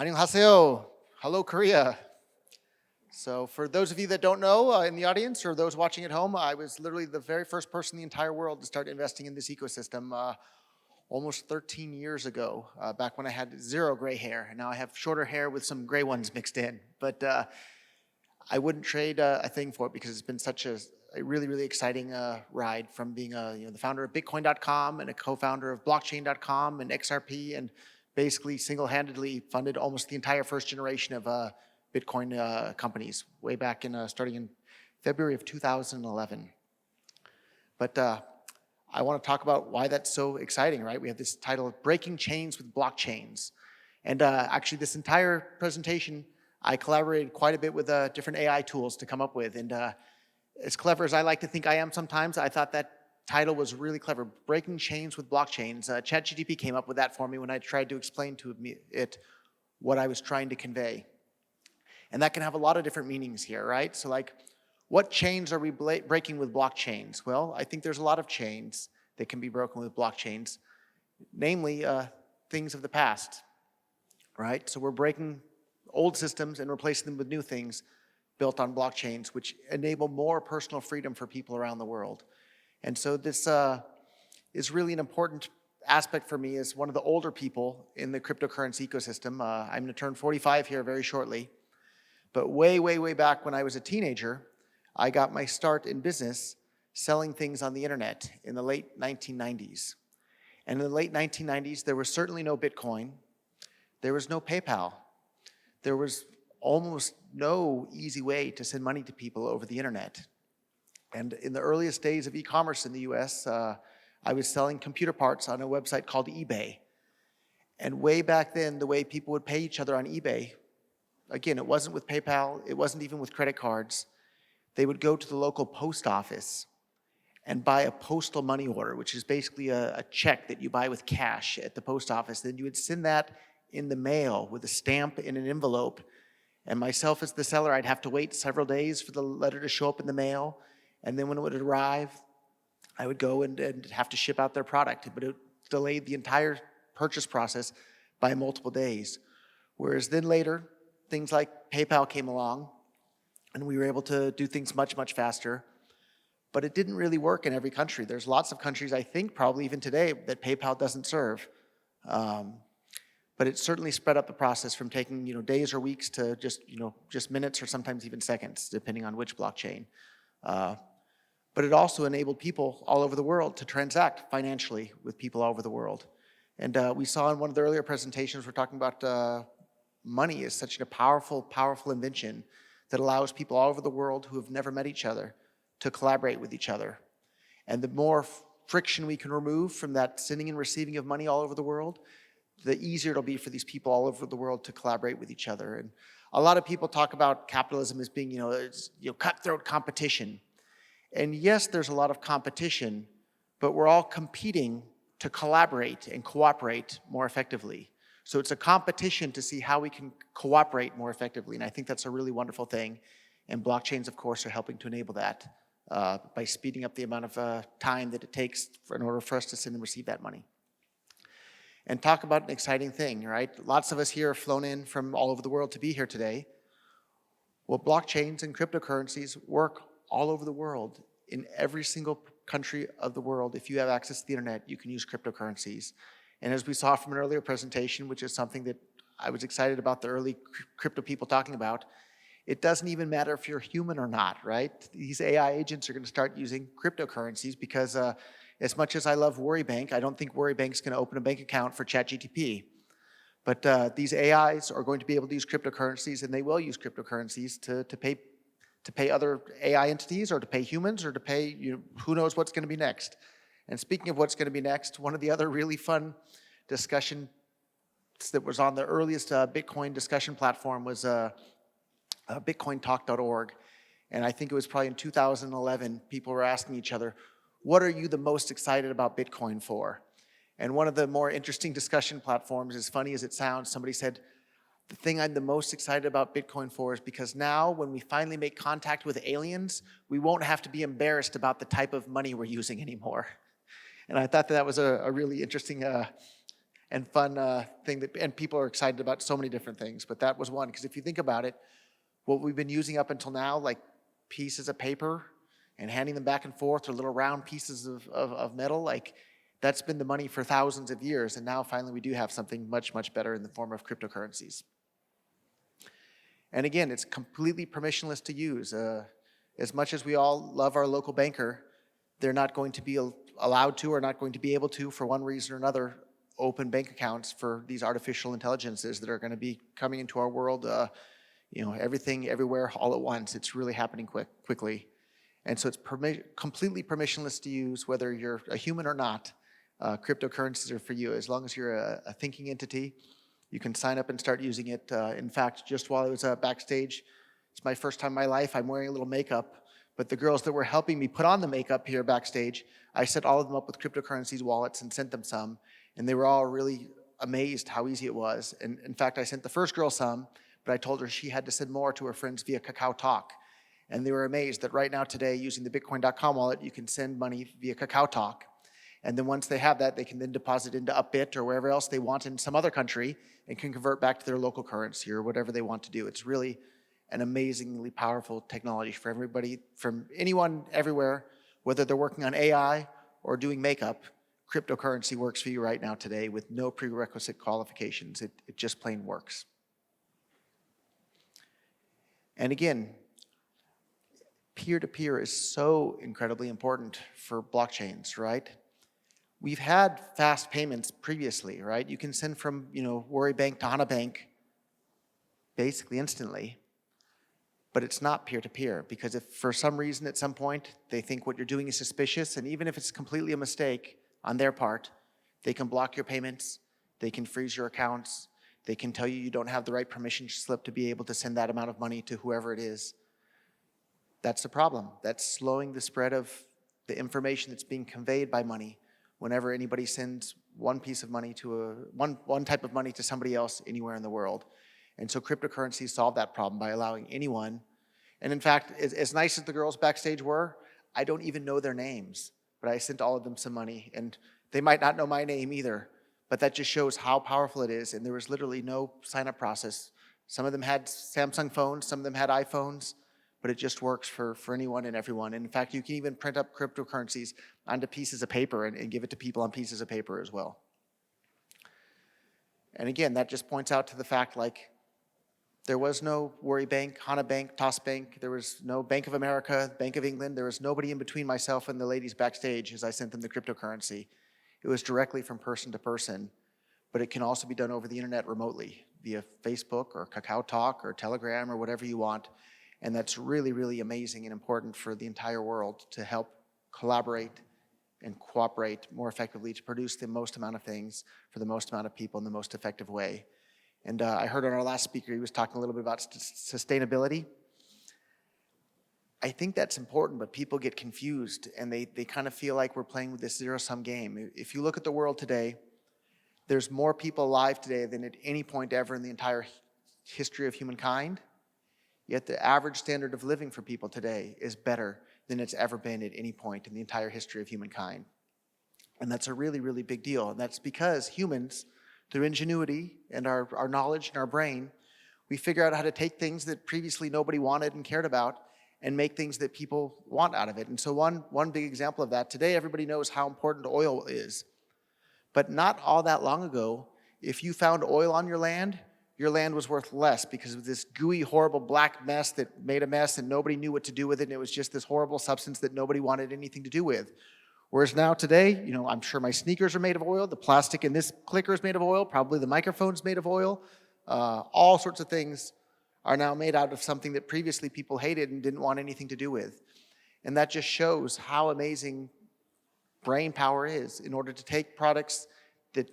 안녕하세요. Hello, Korea. So for those of you that don't know in the audience or those watching at home, I was literally the very first person in the entire world to start investing in this ecosystem almost 13 years ago, back when I had zero gray hair. And now I have shorter hair with some gray ones mixed in. But I wouldn't trade a thing for it because it's been such a really, really exciting ride from being the founder of Bitcoin.com and a co-founder of Blockchain.com and XRP, and basically single-handedly funded almost the entire first generation of Bitcoin companies way back in starting in February of 2011. But I want to talk about why that's so exciting, right? We have this title of Breaking Chains with Blockchains. And actually this entire presentation, I collaborated quite a bit with different AI tools to come up with. And as clever as I like to think I am sometimes, I thought that title was really clever. Breaking Chains with Blockchains. ChatGPT came up with that for me when I tried to explain to it what I was trying to convey. And that can have a lot of different meanings here, right? So like, what chains are we breaking with blockchains? Well, I think there's a lot of chains that can be broken with blockchains, namely things of the past, right? So we're breaking old systems and replacing them with new things built on blockchains, which enable more personal freedom for people around the world. And so this is really an important aspect for me as one of the older people in the cryptocurrency ecosystem. I'm gonna turn 45 here very shortly. But way, way, way back when I was a teenager, I got my start in business selling things on the internet in the late 1990s. And in the late 1990s, there was certainly no Bitcoin. There was no PayPal. There was almost no easy way to send money to people over the internet. And in the earliest days of e-commerce in the US, I was selling computer parts on a website called eBay. And way back then, the way people would pay each other on eBay, again, it wasn't with PayPal, it wasn't even with credit cards. They would go to the local post office and buy a postal money order, which is basically a check that you buy with cash at the post office. Then you would send that in the mail with a stamp in an envelope. And myself as the seller, I'd have to wait several days for the letter to show up in the mail. And then when it would arrive, I would go and have to ship out their product. But it delayed the entire purchase process by multiple days. Whereas then later, things like PayPal came along, and we were able to do things much, much faster. But it didn't really work in every country. There's lots of countries, I think, probably even today, that PayPal doesn't serve. But it certainly sped up the process from taking days or weeks to just minutes or sometimes even seconds, depending on which blockchain. But it also enabled people all over the world to transact financially with people all over the world. And we saw in one of the earlier presentations, we're talking about money is such a powerful, powerful invention that allows people all over the world who have never met each other to collaborate with each other. And the more friction we can remove from that sending and receiving of money all over the world, the easier it'll be for these people all over the world to collaborate with each other. And a lot of people talk about capitalism as being, cutthroat competition. And yes, there's a lot of competition, but we're all competing to collaborate and cooperate more effectively. So it's a competition to see how we can cooperate more effectively. And I think that's a really wonderful thing. And blockchains, of course, are helping to enable that by speeding up the amount of time that it takes in order for us to send and receive that money. And talk about an exciting thing, right? Lots of us here have flown in from all over the world to be here today. Well, blockchains and cryptocurrencies work all over the world. In every single country of the world, if you have access to the internet, you can use cryptocurrencies. And as we saw from an earlier presentation, which is something that I was excited about the early crypto people talking about, it doesn't even matter if you're human or not, right? These AI agents are going to start using cryptocurrencies because as much as I love WorryBank, I don't think WorryBank's going to open a bank account for ChatGPT. But these AIs are going to be able to use cryptocurrencies, and they will use cryptocurrencies to pay other AI entities, or to pay humans, or to pay who knows what's going to be next. And speaking of what's going to be next, one of the other really fun discussion that was on the earliest Bitcoin discussion platform was bitcointalk.org. And I think it was probably in 2011, people were asking each other, what are you the most excited about Bitcoin for? And one of the more interesting discussion platforms, as funny as it sounds, somebody said, the thing I'm the most excited about Bitcoin for is because now when we finally make contact with aliens, we won't have to be embarrassed about the type of money we're using anymore. And I thought that was a really interesting and fun thing and people are excited about so many different things. But that was one, because if you think about it, what we've been using up until now, like pieces of paper and handing them back and forth, or little round pieces of metal, like that's been the money for thousands of years. And now finally we do have something much, much better in the form of cryptocurrencies. And again, it's completely permissionless to use. As much as we all love our local banker, they're not going to be allowed to, or not going to be able to, for one reason or another, open bank accounts for these artificial intelligences that are going to be coming into our world, everything, everywhere, all at once. It's really happening quickly. And so it's completely permissionless to use, whether you're a human or not. Cryptocurrencies are for you. As long as you're a thinking entity, you can sign up and start using it. In fact, just while I was backstage, it's my first time in my life, I'm wearing a little makeup. But the girls that were helping me put on the makeup here backstage, I set all of them up with cryptocurrencies wallets and sent them some. And they were all really amazed how easy it was. And in fact, I sent the first girl some, but I told her she had to send more to her friends via Kakao Talk. And they were amazed that right now today, using the Bitcoin.com wallet, you can send money via Kakao Talk. And then once they have that, they can then deposit into Upbit or wherever else they want in some other country and can convert back to their local currency or whatever they want to do. It's really an amazingly powerful technology for everybody, from anyone everywhere, whether they're working on AI or doing makeup. Cryptocurrency works for you right now today with no prerequisite qualifications. It just plain works. And again, peer-to-peer is so incredibly important for blockchains, right? We've had fast payments previously, right? You can send from, Worry Bank to Hana Bank basically instantly, but it's not peer-to-peer, because if for some reason at some point they think what you're doing is suspicious, and even if it's completely a mistake on their part, they can block your payments, they can freeze your accounts, they can tell you don't have the right permission slip to be able to send that amount of money to whoever it is. That's the problem. That's slowing the spread of the information that's being conveyed by money whenever anybody sends one piece of money to one type of money to somebody else anywhere in the world. And so cryptocurrencies solve that problem by allowing anyone, and in fact, as nice as the girls backstage were, I don't even know their names, but I sent all of them some money, and they might not know my name either, but that just shows how powerful it is, and there was literally no sign-up process. Some of them had Samsung phones, some of them had iPhones, but it just works for anyone and everyone. And in fact, you can even print up cryptocurrencies onto pieces of paper and give it to people on pieces of paper as well. And again, that just points out to the fact, there was no Worry Bank, Hana Bank, Toss Bank. There was no Bank of America, Bank of England. There was nobody in between myself and the ladies backstage as I sent them the cryptocurrency. It was directly from person to person, but it can also be done over the internet remotely via Facebook or Kakao Talk or Telegram or whatever you want. And that's really, really amazing and important for the entire world to help collaborate and cooperate more effectively to produce the most amount of things for the most amount of people in the most effective way. And I heard on our last speaker, he was talking a little bit about sustainability. I think that's important, but people get confused and they kind of feel like we're playing with this zero-sum game. If you look at the world today, there's more people alive today than at any point ever in the entire history of humankind. Yet the average standard of living for people today is better than it's ever been at any point in the entire history of humankind. And that's a really, really big deal. And that's because humans, through ingenuity and our knowledge and our brain, we figure out how to take things that previously nobody wanted and cared about and make things that people want out of it. And so one big example of that, today everybody knows how important oil is. But not all that long ago, if you found oil on your land was worth less because of this gooey, horrible black mess that made a mess and nobody knew what to do with it, and it was just this horrible substance that nobody wanted anything to do with. Whereas now today, I'm sure my sneakers are made of oil, the plastic in this clicker is made of oil, probably the microphone's made of oil. All sorts of things are now made out of something that previously people hated and didn't want anything to do with. And that just shows how amazing brain power is in order to take products that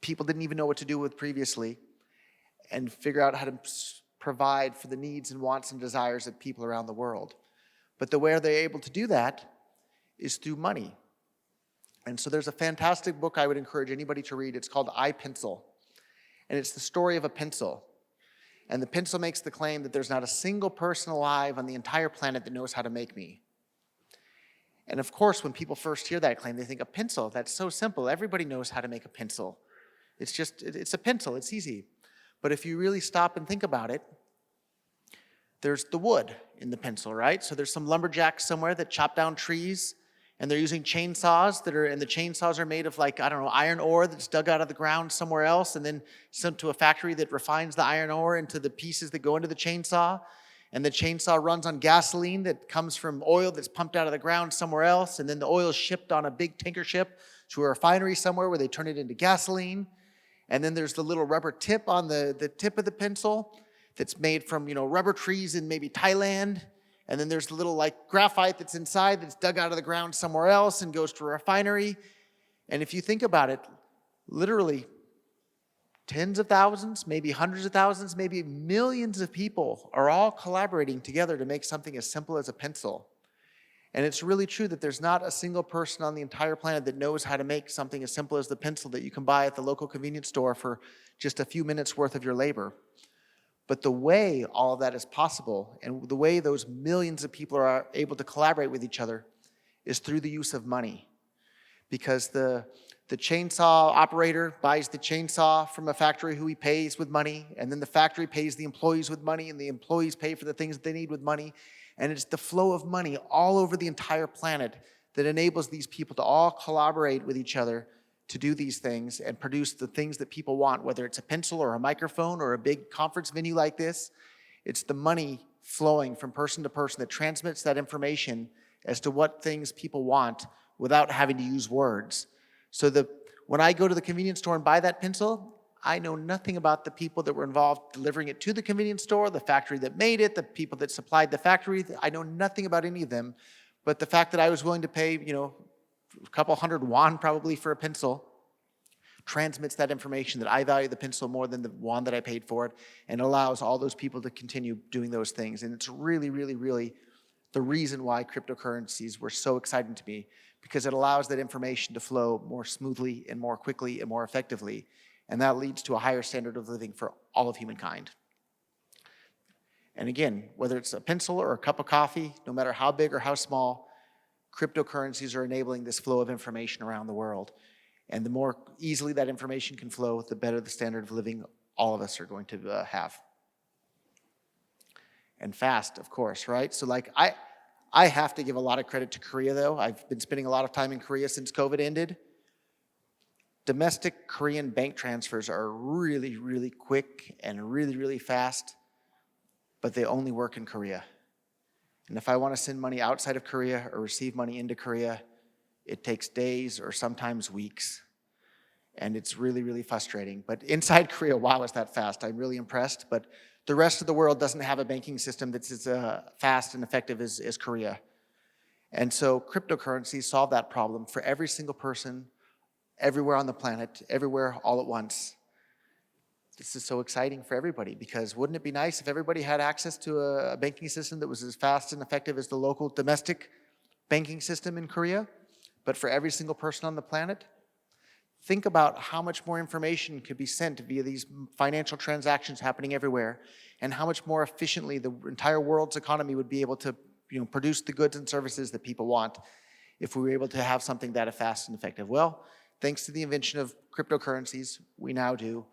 people didn't even know what to do with previously and figure out how to provide for the needs and wants and desires of people around the world. But the way they're able to do that is through money. And so there's a fantastic book I would encourage anybody to read. It's called iPencil. And it's the story of a pencil. And the pencil makes the claim that there's not a single person alive on the entire planet that knows how to make me. And of course, when people first hear that claim, they think, a pencil, that's so simple. Everybody knows how to make a pencil. It's a pencil, it's easy. But if you really stop and think about it, there's the wood in the pencil, right? So there's some lumberjacks somewhere that chop down trees, and they're using chainsaws and the chainsaws are made of iron ore that's dug out of the ground somewhere else and then sent to a factory that refines the iron ore into the pieces that go into the chainsaw. And the chainsaw runs on gasoline that comes from oil that's pumped out of the ground somewhere else, and then the oil is shipped on a big tanker ship to a refinery somewhere where they turn it into gasoline. And then there's the little rubber tip on the tip of the pencil that's made from, rubber trees in maybe Thailand. And then there's the little graphite that's inside that's dug out of the ground somewhere else and goes to a refinery. And if you think about it, literally tens of thousands, maybe hundreds of thousands, maybe millions of people are all collaborating together to make something as simple as a pencil. And it's really true that there's not a single person on the entire planet that knows how to make something as simple as the pencil that you can buy at the local convenience store for just a few minutes worth of your labor. But the way all of that is possible and the way those millions of people are able to collaborate with each other is through the use of money. Because the chainsaw operator buys the chainsaw from a factory who he pays with money, and then the factory pays the employees with money, and the employees pay for the things that they need with money. And it's the flow of money all over the entire planet that enables these people to all collaborate with each other to do these things and produce the things that people want, whether it's a pencil or a microphone or a big conference venue like this. It's the money flowing from person to person that transmits that information as to what things people want without having to use words. So when I go to the convenience store and buy that pencil, I know nothing about the people that were involved delivering it to the convenience store, the factory that made it, the people that supplied the factory. I know nothing about any of them, but the fact that I was willing to pay, a couple hundred won probably for a pencil transmits that information that I value the pencil more than the won that I paid for it, and allows all those people to continue doing those things. And it's really, really, really the reason why cryptocurrencies were so exciting to me, because it allows that information to flow more smoothly and more quickly and more effectively. And that leads to a higher standard of living for all of humankind. And again, whether it's a pencil or a cup of coffee, no matter how big or how small, cryptocurrencies are enabling this flow of information around the world. And the more easily that information can flow, the better the standard of living all of us are going to have. And fast, of course, right? So I have to give a lot of credit to Korea, though. I've been spending a lot of time in Korea since COVID ended. Domestic Korean bank transfers are really, really quick and really, really fast, but they only work in Korea. And if I want to send money outside of Korea or receive money into Korea, it takes days or sometimes weeks. And it's really, really frustrating. But inside Korea, wow, is that fast. I'm really impressed. But the rest of the world doesn't have a banking system that's as fast and effective as Korea. And so cryptocurrencies solve that problem for every single person, everywhere on the planet, everywhere all at once. This is so exciting for everybody, because wouldn't it be nice if everybody had access to a banking system that was as fast and effective as the local domestic banking system in Korea, but for every single person on the planet? Think about how much more information could be sent via these financial transactions happening everywhere, and how much more efficiently the entire world's economy would be able to produce the goods and services that people want if we were able to have something that fast and effective. Well, thanks to the invention of cryptocurrencies, we now do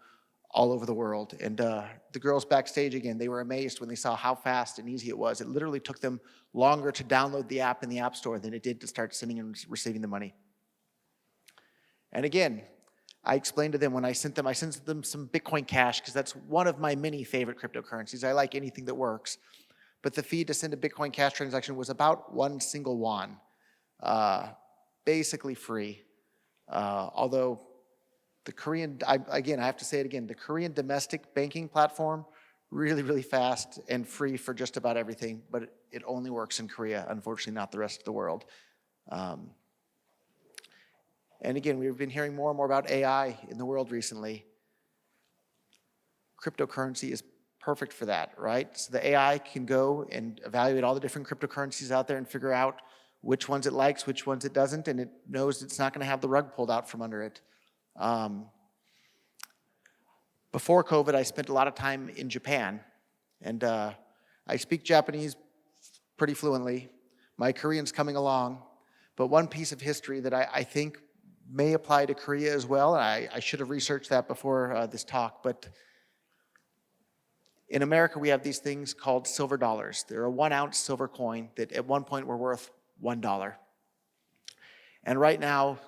all over the world. And the girls backstage, again, they were amazed when they saw how fast and easy it was. It literally took them longer to download the app in the App Store than it did to start sending and receiving the money. And again, I explained to them when I sent them some Bitcoin Cash, because that's one of my many favorite cryptocurrencies. I like anything that works. But the fee to send a Bitcoin Cash transaction was about 1 single won, basically free. Although the Korean, I have to say it again, the Korean domestic banking platform, really, really fast and free for just about everything, but it only works in Korea, unfortunately not the rest of the world. And again, we've been hearing more and more about AI in the world recently. Cryptocurrency is perfect for that, right? So the AI can go and evaluate all the different cryptocurrencies out there and figure out which ones it likes, which ones it doesn't, and it knows it's not going to have the rug pulled out from under it. Before COVID, I spent a lot of time in Japan, and I speak Japanese pretty fluently. My Korean's coming along, but one piece of history that I think may apply to Korea as well. I should have researched that before this talk, but in America, we have these things called silver dollars. They're a 1 ounce silver coin that at one point were worth $1. And right now,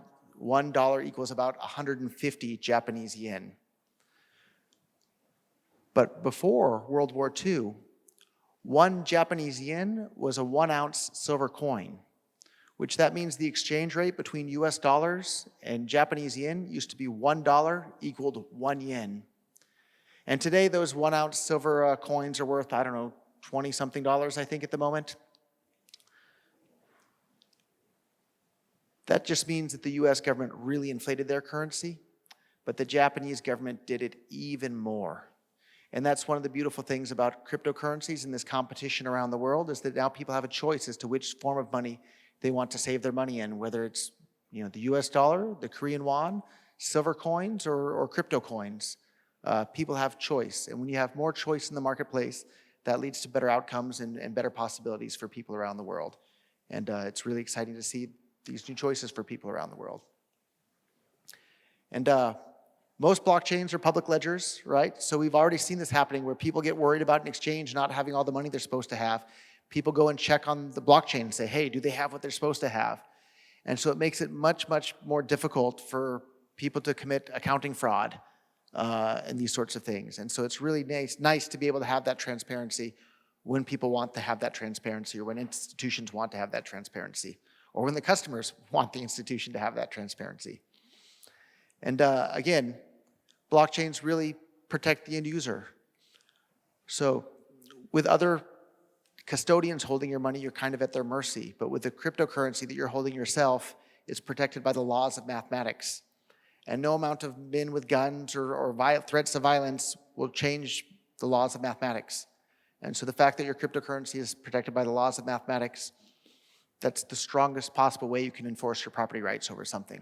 $1 equals about 150 Japanese yen. But before World War II, 1 Japanese yen was a 1 ounce silver coin, which that means the exchange rate between US dollars and Japanese yen used to be $1 equaled 1 yen. And today those 1 ounce silver coins are worth, I don't know, 20 something dollars, I think, at the moment. That just means that the US government really inflated their currency, but the Japanese government did it even more. And that's one of the beautiful things about cryptocurrencies and this competition around the world, is that now people have a choice as to which form of money they want to save their money in, whether it's the US dollar, the Korean won, silver coins, or crypto coins. People have choice. And when you have more choice in the marketplace, that leads to better outcomes and better possibilities for people around the world. And it's really exciting to see these new choices for people around the world. And most blockchains are public ledgers, right? So we've already seen this happening where people get worried about an exchange not having all the money they're supposed to have. People go and check on the blockchain and say, hey, do they have what they're supposed to have? And so it makes it much, much more difficult for people to commit accounting fraud and these sorts of things. And so it's really nice to be able to have that transparency when people want to have that transparency, or when institutions want to have that transparency, or when the customers want the institution to have that transparency. And again, blockchains really protect the end user. So with other custodians holding your money, you're kind of at their mercy. But with the cryptocurrency that you're holding yourself, it's protected by the laws of mathematics. And no amount of men with guns or threats of violence will change the laws of mathematics. And so the fact that your cryptocurrency is protected by the laws of mathematics, that's the strongest possible way you can enforce your property rights over something.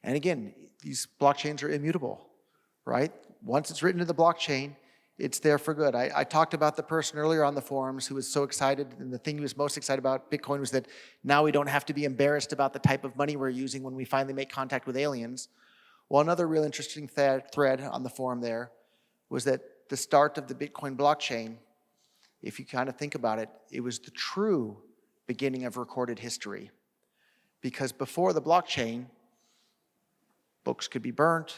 And again, these blockchains are immutable, right? Once it's written to the blockchain, it's there for good. I talked about the person earlier on the forums who was so excited, and the thing he was most excited about Bitcoin was that now we don't have to be embarrassed about the type of money we're using when we finally make contact with aliens. Well, another real interesting thread on the forum there was that the start of the Bitcoin blockchain, if you kind of think about it, it was the true beginning of recorded history. Because before the blockchain, books could be burnt,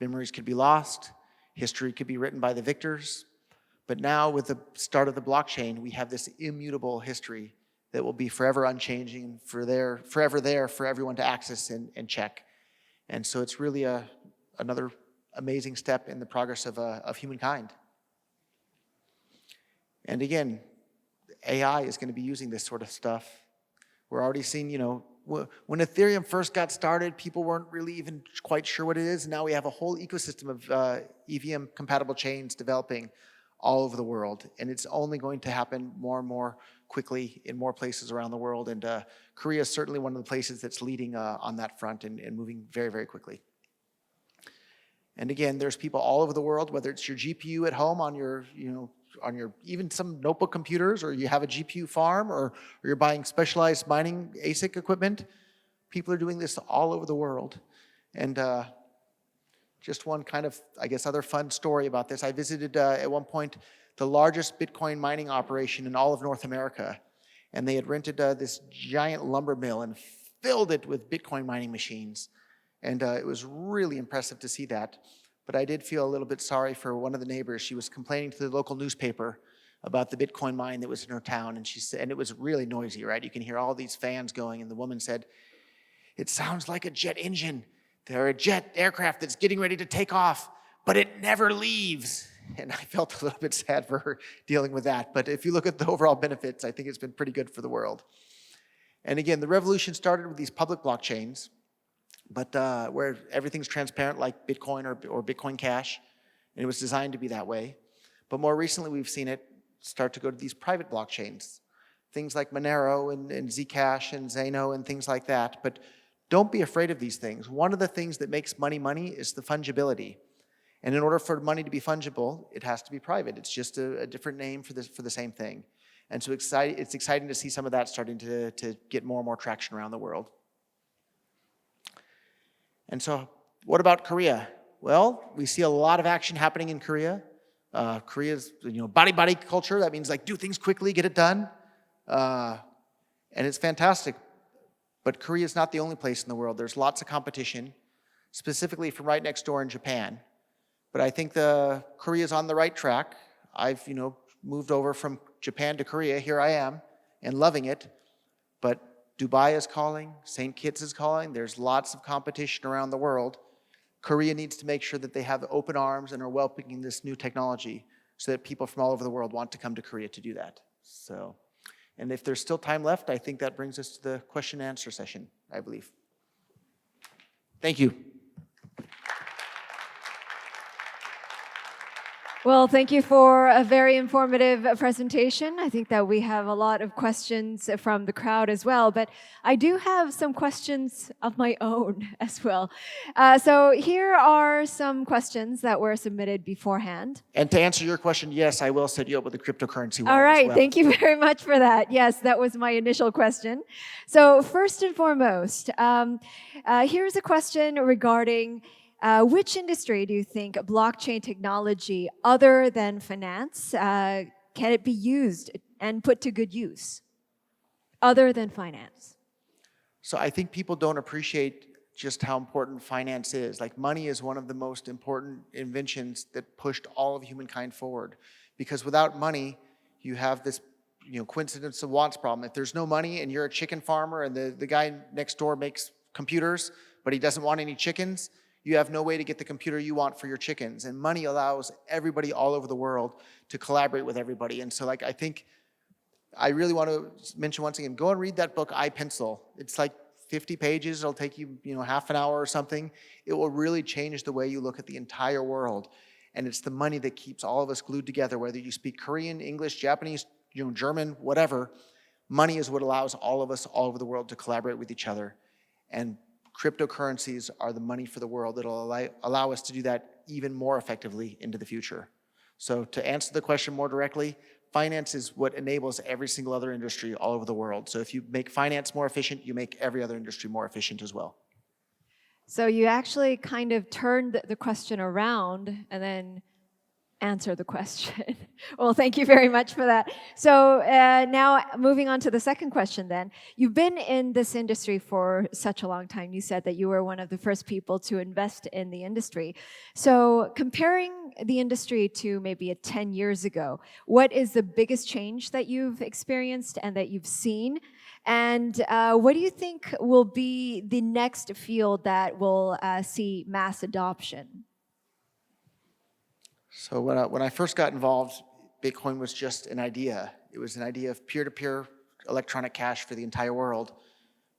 memories could be lost, history could be written by the victors. But now with the start of the blockchain, we have this immutable history that will be forever unchanging, forever there for everyone to access and check. And so it's really another amazing step in the progress of humankind. And again, AI is going to be using this sort of stuff. We're already seeing, when Ethereum first got started, people weren't really even quite sure what it is. And now we have a whole ecosystem of EVM-compatible chains developing all over the world. And it's only going to happen more and more quickly in more places around the world. And Korea is certainly one of the places that's leading on that front and moving very, very quickly. And again, there's people all over the world, whether it's your GPU at home on your, on your even some notebook computers, or you have a GPU farm, or you're buying specialized mining ASIC equipment. People are doing this all over the world. And just one kind of, I guess, other fun story about this. I visited at one point the largest Bitcoin mining operation in all of North America. And they had rented this giant lumber mill and filled it with Bitcoin mining machines. And it was really impressive to see that. But I did feel a little bit sorry for one of the neighbors. She was complaining to the local newspaper about the Bitcoin mine that was in her town. And she said, and it was really noisy, right? You can hear all these fans going. And the woman said, "It sounds like a jet engine. They're a jet aircraft that's getting ready to take off, but it never leaves." And I felt a little bit sad for her dealing with that. But if you look at the overall benefits, I think it's been pretty good for the world. And again, the revolution started with these public blockchains, but where everything's transparent, like Bitcoin or Bitcoin Cash, and it was designed to be that way. But more recently, we've seen it start to go to these private blockchains, things like Monero and Zcash and Zeno and things like that. But don't be afraid of these things. One of the things that makes money money is the fungibility. And in order for money to be fungible, it has to be private. It's just a different name for the same thing. And so it's exciting to see some of that starting to get more and more traction around the world. And so what about Korea? Well, we see a lot of action happening in Korea. Korea's body culture. That means like do things quickly, get it done. And it's fantastic. But Korea is not the only place in the world. There's lots of competition, specifically from right next door in Japan. But I think Korea is on the right track. I've moved over from Japan to Korea. Here I am, and loving it. But Dubai is calling. St. Kitts is calling. There's lots of competition around the world. Korea needs to make sure that they have open arms and are welcoming this new technology so that people from all over the world want to come to Korea to do that. And if there's still time left, I think that brings us to the question and answer session, I believe. Thank you. Well, thank you for a very informative presentation. I think that we have a lot of questions from the crowd as well, but I do have some questions of my own as well. So here are some questions that were submitted beforehand. And to answer your question, yes, I will set you up with a cryptocurrency wallet. All right, as well. Thank you very much for that. Yes, that was my initial question. So first and foremost, here's a question regarding which industry do you think blockchain technology other than finance can it be used and put to good use other than finance? So I think people don't appreciate just how important finance is. Like money is one of the most important inventions that pushed all of humankind forward. Because without money, you have this coincidence of wants problem. If there's no money and you're a chicken farmer and the guy next door makes computers, but he doesn't want any chickens, you have no way to get the computer you want for your chickens. And money allows everybody all over the world to collaborate with everybody. And so I think I really want to mention once again, go and read that book, iPencil. It's like 50 pages. It'll take you, half an hour or something. It will really change the way you look at the entire world. And it's the money that keeps all of us glued together, whether you speak Korean, English, Japanese, German, whatever. Money is what allows all of us all over the world to collaborate with each other. And cryptocurrencies are the money for the world that'll allow us to do that even more effectively into the future. So to answer the question more directly, finance is what enables every single other industry all over the world. So if you make finance more efficient, you make every other industry more efficient as well. So you actually kind of turned the question around and then answer the question. Well, thank you very much for that. So now moving on to the second question then. You've been in this industry for such a long time. You said that you were one of the first people to invest in the industry. So comparing the industry to maybe 10 years ago, what is the biggest change that you've experienced and that you've seen? And what do you think will be the next field that will see mass adoption? So when I first got involved, Bitcoin was just an idea. It was an idea of peer-to-peer electronic cash for the entire world.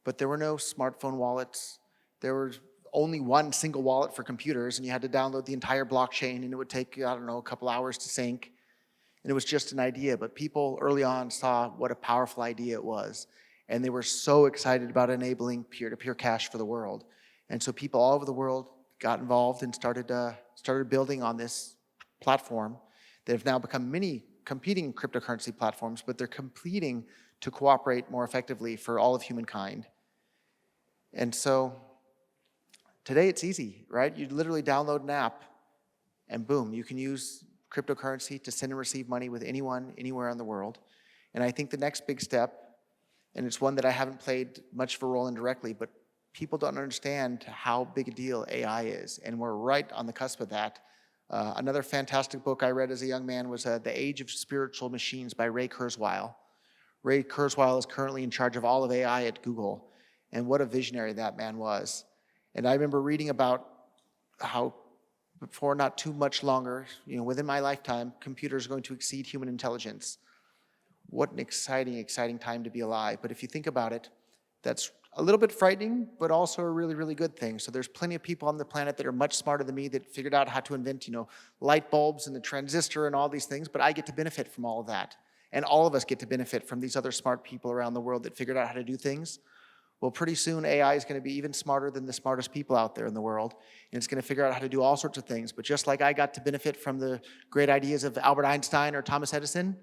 But there were no smartphone wallets. There was only one single wallet for computers, and you had to download the entire blockchain, and it would take, a couple hours to sync. And it was just an idea. But people early on saw what a powerful idea it was. And they were so excited about enabling peer-to-peer cash for the world. And so people all over the world got involved and started building on this platform. That have now become many competing cryptocurrency platforms, but they're competing to cooperate more effectively for all of humankind. And so today it's easy, right? You literally download an app and boom, you can use cryptocurrency to send and receive money with anyone, anywhere in the world. And I think the next big step, and it's one that I haven't played much of a role in directly, but people don't understand how big a deal AI is. And we're right on the cusp of that. Another fantastic book I read as a young man was The Age of Spiritual Machines by Ray Kurzweil. Ray Kurzweil is currently in charge of all of AI at Google, and what a visionary that man was. And I remember reading about how before not too much longer, within my lifetime, computers are going to exceed human intelligence. What an exciting, exciting time to be alive. But if you think about it, that's a little bit frightening, but also a really, really good thing. So there's plenty of people on the planet that are much smarter than me that figured out how to invent, light bulbs and the transistor and all these things, but I get to benefit from all of that. And all of us get to benefit from these other smart people around the world that figured out how to do things. Well, pretty soon AI is going to be even smarter than the smartest people out there in the world. And it's going to figure out how to do all sorts of things. But just like I got to benefit from the great ideas of Albert Einstein or Thomas Edison,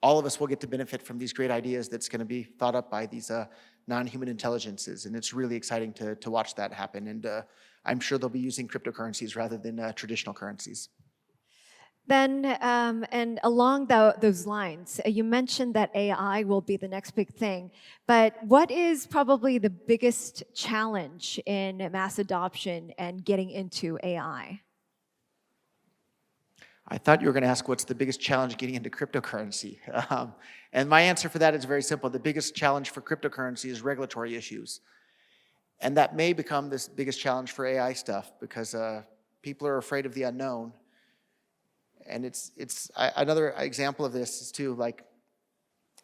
all of us will get to benefit from these great ideas that's going to be thought up by these non-human intelligences. And it's really exciting to watch that happen. And I'm sure they'll be using cryptocurrencies rather than traditional currencies. Then, and along those lines, you mentioned that AI will be the next big thing. But what is probably the biggest challenge in mass adoption and getting into AI? I thought you were going to ask what's the biggest challenge getting into cryptocurrency. And my answer for that is very simple. The biggest challenge for cryptocurrency is regulatory issues. And that may become the biggest challenge for AI stuff because people are afraid of the unknown. And another example of this is too, like,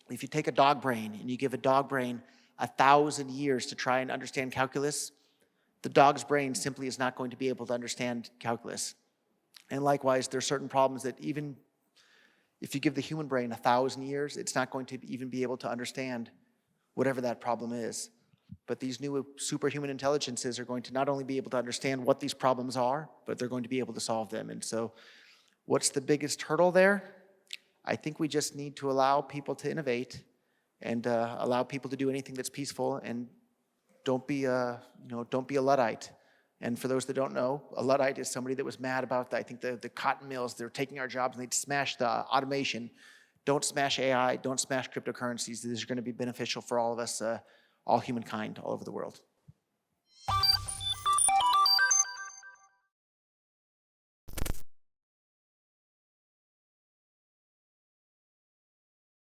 if you take a dog brain and you give a dog brain 1,000 years to try and understand calculus, the dog's brain simply is not going to be able to understand calculus. And likewise, there are certain problems that even if you give the human brain 1,000 years, it's not going to even be able to understand whatever that problem is. But these new superhuman intelligences are going to not only be able to understand what these problems are, but they're going to be able to solve them. And so what's the biggest hurdle there? I think we just need to allow people to innovate and allow people to do anything that's peaceful, and don't be a Luddite. And for those that don't know, a Luddite is somebody that was mad about, the cotton mills. They're taking our jobs and they'd smash the automation. Don't smash AI, don't smash cryptocurrencies. These are going to be beneficial for all of us, all humankind all over the world.